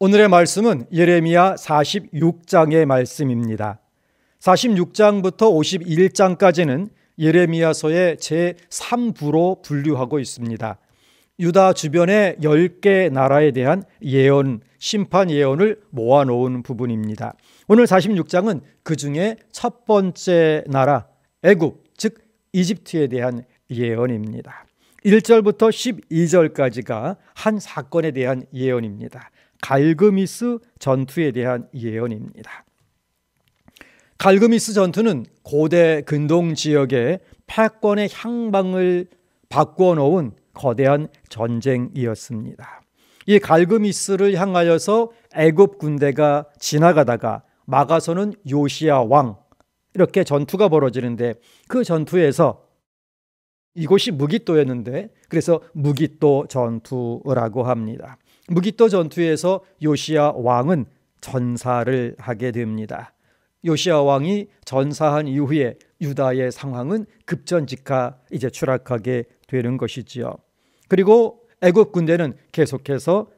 오늘의 말씀은 예레미야 46장의 말씀입니다. 46장부터 51장까지는 예레미야서의 제3부로 분류하고 있습니다. 유다 주변의 10개 나라에 대한 예언, 심판 예언을 모아놓은 부분입니다. 오늘 46장은 그 중에 첫 번째 나라 애굽, 즉 이집트에 대한 예언입니다. 1절부터 12절까지가 한 사건에 대한 예언입니다. 갈그미스 전투에 대한 예언입니다. 갈그미스 전투는 고대 근동 지역의 패권의 향방을 바꾸어 놓은 거대한 전쟁이었습니다. 이 갈그미스를 향하여서 애굽 군대가 지나가다가 막아서는 요시야 왕, 이렇게 전투가 벌어지는데, 그 전투에서 이곳이 무깃도였는데 그래서 무깃도 전투라고 합니다. 무깃도 전투에서 요시야 왕은 전사를 하게 됩니다. 요시야 왕이 전사한 이후에 유다의 상황은 급전직하 이제 추락하게 되는 것이지요. 그리고 애굽 군대는 계속해서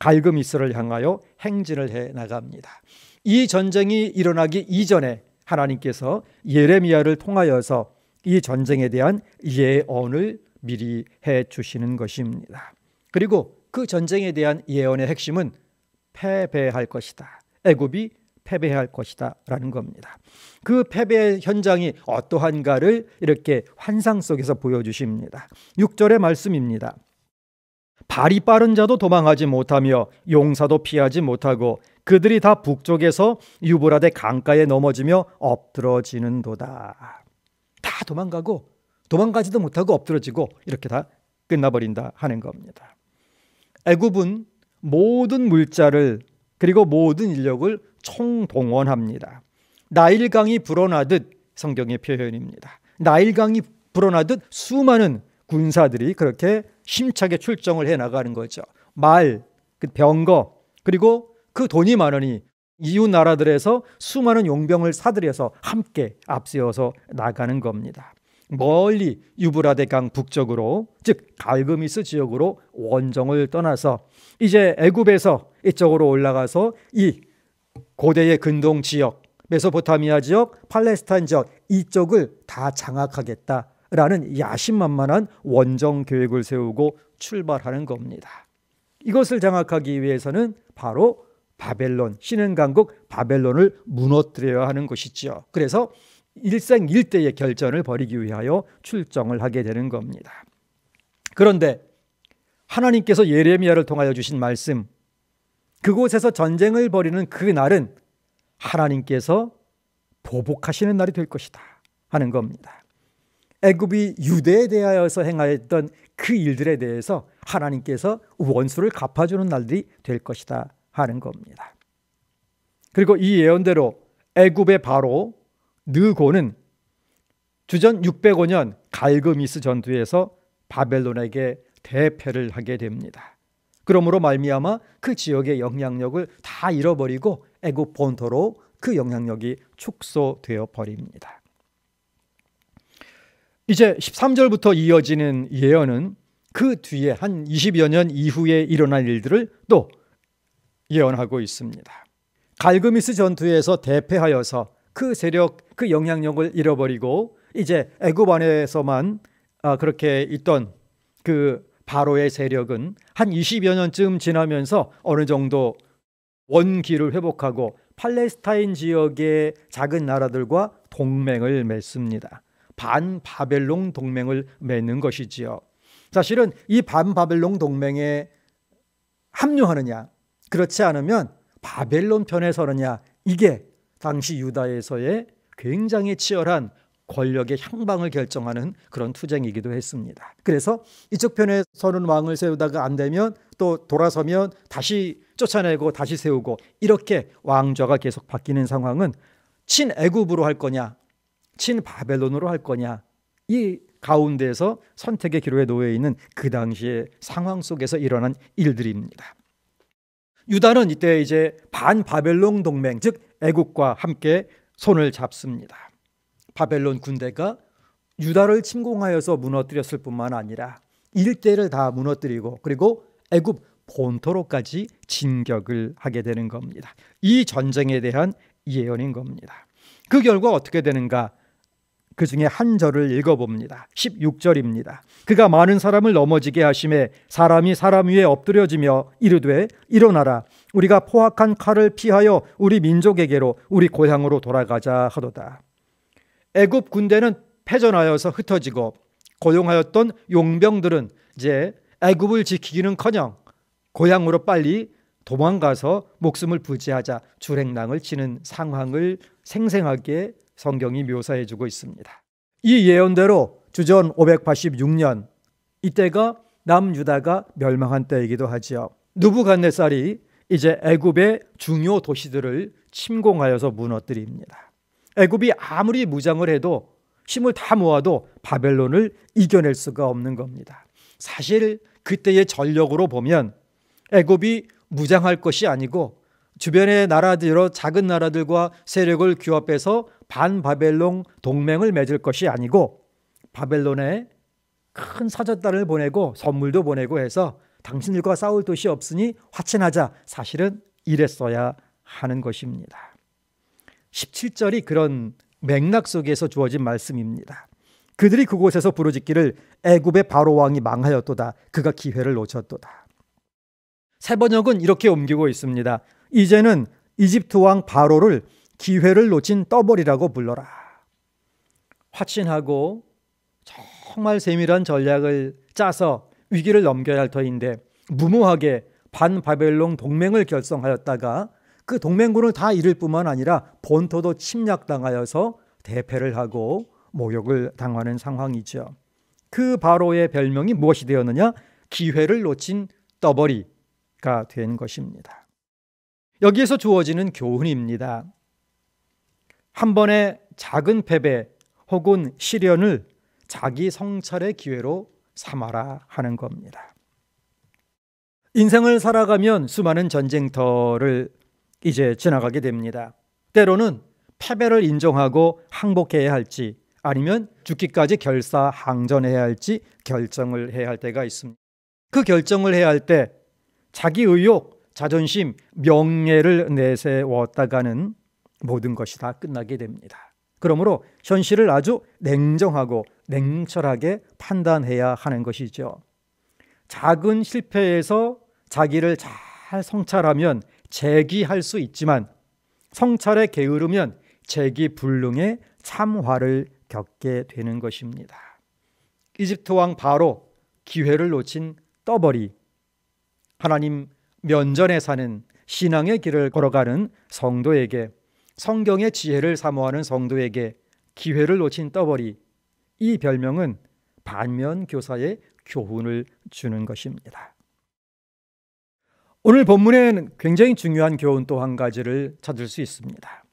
갈그미스를 향하여 행진을 해 나갑니다. 이 전쟁이 일어나기 이전에 하나님께서 예레미야를 통하여서 이 전쟁에 대한 예언을 미리 해 주시는 것입니다. 그리고 그 전쟁에 대한 예언의 핵심은 패배할 것이다, 애굽이 패배할 것이다 라는 겁니다. 그 패배의 현장이 어떠한가를 이렇게 환상 속에서 보여주십니다. 6절의 말씀입니다. 발이 빠른 자도 도망하지 못하며 용사도 피하지 못하고 그들이 다 북쪽에서 유브라데 강가에 넘어지며 엎드러지는도다. 다 도망가고 도망가지도 못하고 엎드러지고 이렇게 다 끝나버린다 하는 겁니다. 애굽은 모든 물자를 그리고 모든 인력을 총동원합니다. 나일강이 불어나듯, 성경의 표현입니다. 나일강이 불어나듯 수많은 군사들이 그렇게 힘차게 출정을 해 나가는 거죠. 말, 병거, 그리고 그 돈이 많으니 이웃 나라들에서 수많은 용병을 사들여서 함께 앞세워서 나가는 겁니다. 멀리 유브라데 강 북쪽으로, 즉 갈그미스 지역으로 원정을 떠나서 이제 애굽에서 이쪽으로 올라가서 이 고대의 근동 지역, 메소포타미아 지역, 팔레스타인 지역 이쪽을 다 장악하겠다라는 야심만만한 원정 계획을 세우고 출발하는 겁니다. 이것을 장악하기 위해서는 바로 바벨론, 신흥 강국 바벨론을 무너뜨려야 하는 것이지요. 그래서 일생일대의 결전을 벌이기 위하여 출정을 하게 되는 겁니다. 그런데 하나님께서 예레미야를 통하여 주신 말씀, 그곳에서 전쟁을 벌이는 그 날은 하나님께서 보복하시는 날이 될 것이다 하는 겁니다. 애굽이 유대에 대하여서 행하였던 그 일들에 대해서 하나님께서 원수를 갚아주는 날들이 될 것이다 하는 겁니다. 그리고 이 예언대로 애굽의 바로 느고는 주전 605년 갈그미스 전투에서 바벨론에게 대패를 하게 됩니다. 그러므로 말미암아 그 지역의 영향력을 다 잃어버리고 애굽 본토로 그 영향력이 축소되어 버립니다. 이제 13절부터 이어지는 예언은 그 뒤에 한 20여 년 이후에 일어날 일들을 또 예언하고 있습니다. 갈그미스 전투에서 대패하여서 그 세력, 그 영향력을 잃어버리고 이제 애굽 안에서만 그렇게 있던 그 바로의 세력은 한 20여 년쯤 지나면서 어느 정도 원기를 회복하고 팔레스타인 지역의 작은 나라들과 동맹을 맺습니다. 반바벨론 동맹을 맺는 것이지요. 사실은 이 반바벨론 동맹에 합류하느냐, 그렇지 않으면 바벨론 편에 서느냐, 이게 당시 유다에서의 굉장히 치열한 권력의 향방을 결정하는 그런 투쟁이기도 했습니다. 그래서 이쪽 편에 서는 왕을 세우다가 안 되면 또 돌아서면 다시 쫓아내고 다시 세우고, 이렇게 왕좌가 계속 바뀌는 상황은 친애굽으로 할 거냐, 친바벨론으로 할 거냐, 이 가운데에서 선택의 기로에 놓여 있는 그 당시의 상황 속에서 일어난 일들입니다. 유다는 이때 이제 반바벨론 동맹, 즉 애굽과 함께 손을 잡습니다. 바벨론 군대가 유다를 침공하여서 무너뜨렸을 뿐만 아니라 일대를 다 무너뜨리고, 그리고 애굽 본토로까지 진격을 하게 되는 겁니다. 이 전쟁에 대한 예언인 겁니다. 그 결과 어떻게 되는가? 그 중에 한 절을 읽어봅니다. 16절입니다. 그가 많은 사람을 넘어지게 하심에 사람이 사람 위에 엎드려지며 이르되 일어나라 우리가 포악한 칼을 피하여 우리 민족에게로 우리 고향으로 돌아가자 하도다. 애굽 군대는 패전하여서 흩어지고 고용하였던 용병들은 이제 애굽을 지키기는커녕 고향으로 빨리 도망가서 목숨을 부지하자 줄행랑을 치는 상황을 생생하게 성경이 묘사해 주고 있습니다. 이 예언대로 주전 586년 이때가 남유다가 멸망한 때이기도 하지요. 느부갓네살이 이제 애굽의 중요 도시들을 침공하여서 무너뜨립니다. 애굽이 아무리 무장을 해도 힘을 다 모아도 바벨론을 이겨낼 수가 없는 겁니다. 사실 그때의 전력으로 보면 애굽이 무장할 것이 아니고 주변의 나라들, 여러 작은 나라들과 세력을 규합해서 반바벨론 동맹을 맺을 것이 아니고 바벨론에 큰 사절단을 보내고 선물도 보내고 해서 당신들과 싸울 도시 없으니 화친하자, 사실은 이랬어야 하는 것입니다. 17절이 그런 맥락 속에서 주어진 말씀입니다. 그들이 그곳에서 부르짖기를 애굽의 바로 왕이 망하였도다. 그가 기회를 놓쳤도다. 세 번역은 이렇게 옮기고 있습니다. 이제는 이집트 왕 바로를 기회를 놓친 떠벌이라고 불러라. 화친하고 정말 세밀한 전략을 짜서 위기를 넘겨야 할 터인데 무모하게 반바벨론 동맹을 결성하였다가 그 동맹군을 다 잃을 뿐만 아니라 본토도 침략당하여서 대패를 하고 모욕을 당하는 상황이죠. 그 바로의 별명이 무엇이 되었느냐? 기회를 놓친 떠벌이가 된 것입니다. 여기에서 주어지는 교훈입니다. 한 번의 작은 패배 혹은 시련을 자기 성찰의 기회로 삼아라 하는 겁니다. 인생을 살아가면 수많은 전쟁터를 이제 지나가게 됩니다. 때로는 패배를 인정하고 항복해야 할지 아니면 죽기까지 결사항전해야 할지 결정을 해야 할 때가 있습니다. 그 결정을 해야 할 때 자기 의욕, 자존심, 명예를 내세웠다가는 모든 것이 다 끝나게 됩니다. 그러므로 현실을 아주 냉정하고 냉철하게 판단해야 하는 것이죠. 작은 실패에서 자기를 잘 성찰하면 재기할 수 있지만 성찰에 게으르면 재기불능의 참화를 겪게 되는 것입니다. 이집트 왕 바로 기회를 놓친 떠벌이, 하나님 면전에 사는 신앙의 길을 걸어가는 성도에게, 성경의 지혜를 사모하는 성도에게 기회를 놓친 떠벌이, 이 별명은 반면교사의 교훈을 주는 것입니다. 오늘 본문에는 굉장히 중요한 교훈 또 한 가지를 찾을 수 있습니다.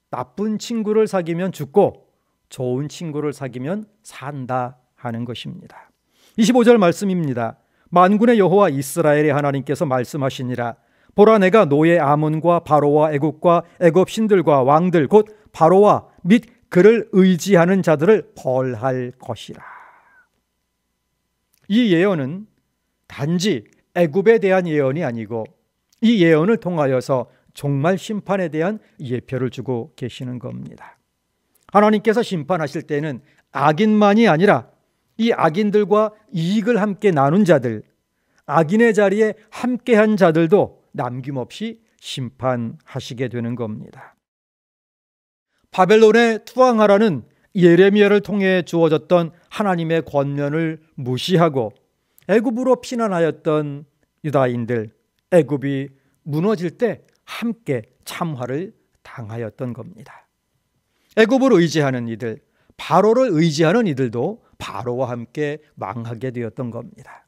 나쁜 친구를 사귀면 죽고 좋은 친구를 사귀면 산다 하는 것입니다. 25절 말씀입니다. 만군의 여호와 이스라엘의 하나님께서 말씀하시니라. 보라, 내가 노예 아몬과 바로와 애국과 애굽 신들과 왕들 곧 바로와 및 그를 의지하는 자들을 벌할 것이라. 이 예언은 단지 애굽에 대한 예언이 아니고 이 예언을 통하여서 종말 심판에 대한 예표를 주고 계시는 겁니다. 하나님께서 심판하실 때는 악인만이 아니라 이 악인들과 이익을 함께 나눈 자들, 악인의 자리에 함께한 자들도 남김없이 심판하시게 되는 겁니다. 바벨론에 투항하라는 예레미야를 통해 주어졌던 하나님의 권면을 무시하고 애굽으로 피난하였던 유다인들, 애굽이 무너질 때 함께 참화를 당하였던 겁니다. 애굽을 의지하는 이들, 바로를 의지하는 이들도 바로와 함께 망하게 되었던 겁니다.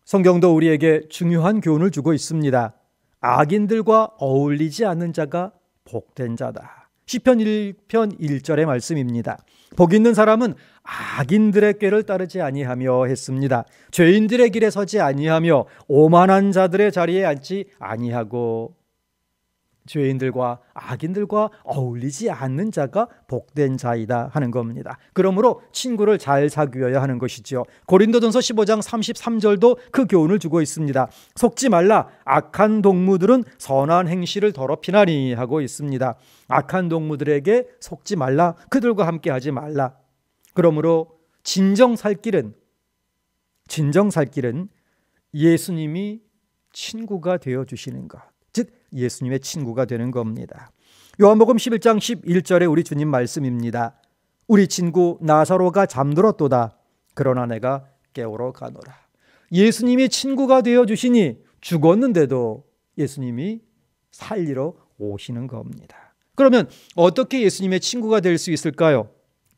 성경도 우리에게 중요한 교훈을 주고 있습니다. 악인들과 어울리지 않는 자가 복된 자다. 시편 1편 1절의 말씀입니다. 복 있는 사람은 악인들의 꾀를 따르지 아니하며 했습니다. 죄인들의 길에 서지 아니하며 오만한 자들의 자리에 앉지 아니하고. 죄인들과 악인들과 어울리지 않는 자가 복된 자이다 하는 겁니다. 그러므로 친구를 잘 사귀어야 하는 것이죠. 고린도전서 15장 33절도 그 교훈을 주고 있습니다. 속지 말라. 악한 동무들은 선한 행실을 더럽히나니 하고 있습니다. 악한 동무들에게 속지 말라. 그들과 함께 하지 말라. 그러므로 진정 살 길은 예수님이 친구가 되어주시는 것, 즉 예수님의 친구가 되는 겁니다. 요한복음 11장 11절에 우리 주님 말씀입니다. 우리 친구 나사로가 잠들었도다. 그러나 내가 깨우러 가노라. 예수님이 친구가 되어주시니 죽었는데도 예수님이 살리러 오시는 겁니다. 그러면 어떻게 예수님의 친구가 될 수 있을까요?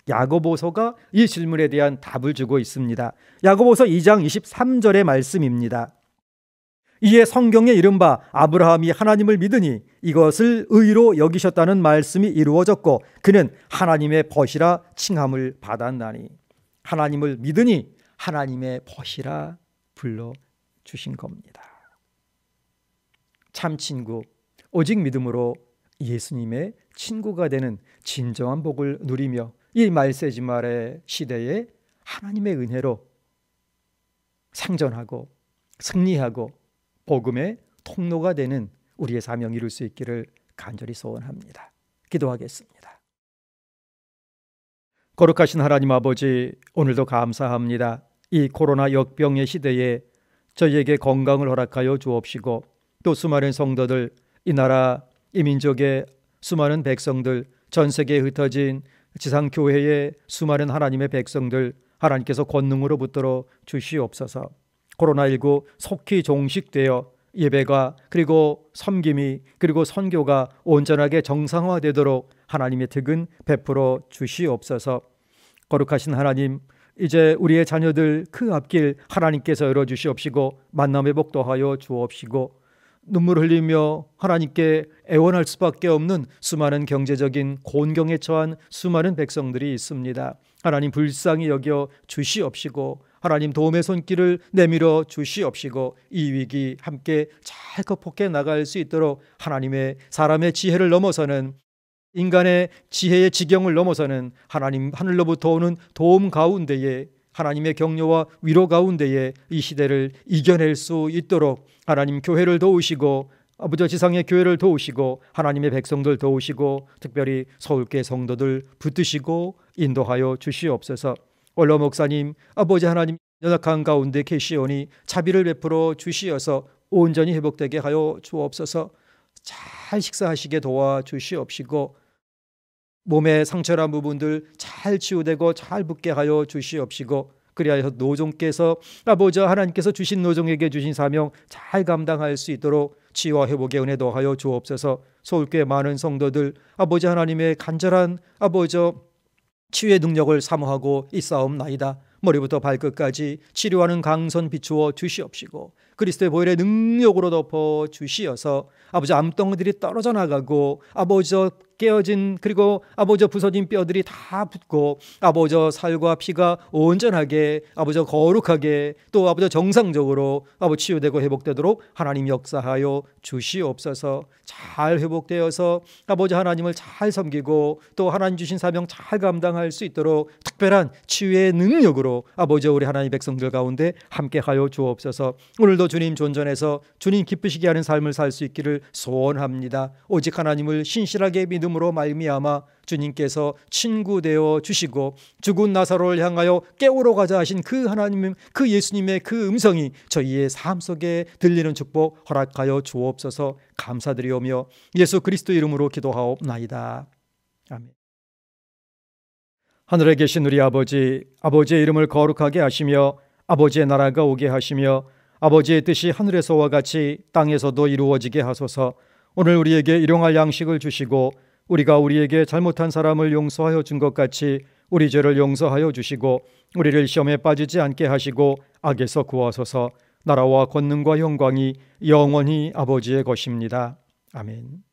야고보서가 이 질문에 대한 답을 주고 있습니다. 야고보서 2장 23절의 말씀입니다. 이에 성경에 이른바 아브라함이 하나님을 믿으니 이것을 의로 여기셨다는 말씀이 이루어졌고 그는 하나님의 벗이라 칭함을 받았나니. 하나님을 믿으니 하나님의 벗이라 불러주신 겁니다. 참 친구, 오직 믿음으로 예수님의 친구가 되는 진정한 복을 누리며 이 말세지 말의 시대에 하나님의 은혜로 생존하고 승리하고 복음의 통로가 되는 우리의 사명을 이룰 수 있기를 간절히 소원합니다. 기도하겠습니다. 거룩하신 하나님 아버지, 오늘도 감사합니다. 이 코로나 역병의 시대에 저희에게 건강을 허락하여 주옵시고 또 수많은 성도들, 이 나라, 이 민족의 수많은 백성들, 전 세계에 흩어진 지상교회의 수많은 하나님의 백성들, 하나님께서 권능으로 붙들어 주시옵소서. 코로나19 속히 종식되어 예배가 그리고 섬김이 그리고 선교가 온전하게 정상화되도록 하나님의 득은 베풀어 주시옵소서. 거룩하신 하나님, 이제 우리의 자녀들 그 앞길 하나님께서 열어주시옵시고 만남의 복 더하여 주옵시고 눈물 흘리며 하나님께 애원할 수밖에 없는 수많은 경제적인 곤경에 처한 수많은 백성들이 있습니다. 하나님 불쌍히 여겨 주시옵시고 하나님 도움의 손길을 내밀어 주시옵시고 이 위기 함께 잘 극복해 나갈 수 있도록 하나님의 사람의 지혜를 넘어서는 인간의 지혜의 지경을 넘어서는 하나님 하늘로부터 오는 도움 가운데에 하나님의 격려와 위로 가운데에 이 시대를 이겨낼 수 있도록 하나님 교회를 도우시고 아버지 지상의 교회를 도우시고 하나님의 백성들 도우시고 특별히 서울교회 성도들 붙드시고 인도하여 주시옵소서. 원로 목사님 아버지 하나님 연약한 가운데 계시오니 자비를 베풀어 주시어서 온전히 회복되게 하여 주옵소서. 잘 식사하시게 도와주시옵시고 몸의 상처난 부분들 잘 치유되고 잘 붓게 하여 주시옵시고 그리하여 노종께서 아버지 하나님께서 주신 노종에게 주신 사명 잘 감당할 수 있도록 치유와 회복의 은혜 더하여 주옵소서. 서울교회 많은 성도들 아버지 하나님의 간절한 아버지 치유의 능력을 사모하고 있사옵나이다. 머리부터 발끝까지 치료하는 강선 비추어 주시옵시고 그리스도의 보혈의 능력으로 덮어 주시어서 아버지 암덩이들이 떨어져 나가고 아버지 깨어진 그리고 아버지 부서진 뼈들이 다 붙고 아버지 살과 피가 온전하게 아버지 거룩하게 또 아버지 정상적으로 아버지 치유되고 회복되도록 하나님 역사하여 주시옵소서. 잘 회복되어서 아버지 하나님을 잘 섬기고 또 하나님 주신 사명 잘 감당할 수 있도록 특별한 치유의 능력으로 아버지 우리 하나님 백성들 가운데 함께하여 주옵소서. 오늘도 주님 존전해서 주님 기쁘시게 하는 삶을 살 수 있기를 소원합니다. 오직 하나님을 신실하게 믿음으로 말미암아 주님께서 친구 되어 주시고 죽은 나사로를 향하여 깨우러 가자 하신 그 하나님 그 예수님의 그 음성이 저희의 삶 속에 들리는 축복 허락하여 주옵소서. 감사드리오며 예수 그리스도 이름으로 기도하옵나이다. 아멘. 하늘에 계신 우리 아버지, 아버지의 이름을 거룩하게 하시며 아버지의 나라가 오게 하시며 아버지의 뜻이 하늘에서와 같이 땅에서도 이루어지게 하소서. 오늘 우리에게 일용할 양식을 주시고 우리가 우리에게 잘못한 사람을 용서하여 준 것 같이 우리 죄를 용서하여 주시고 우리를 시험에 빠지지 않게 하시고 악에서 구하소서. 나라와 권능과 영광이 영원히 아버지의 것입니다. 아멘.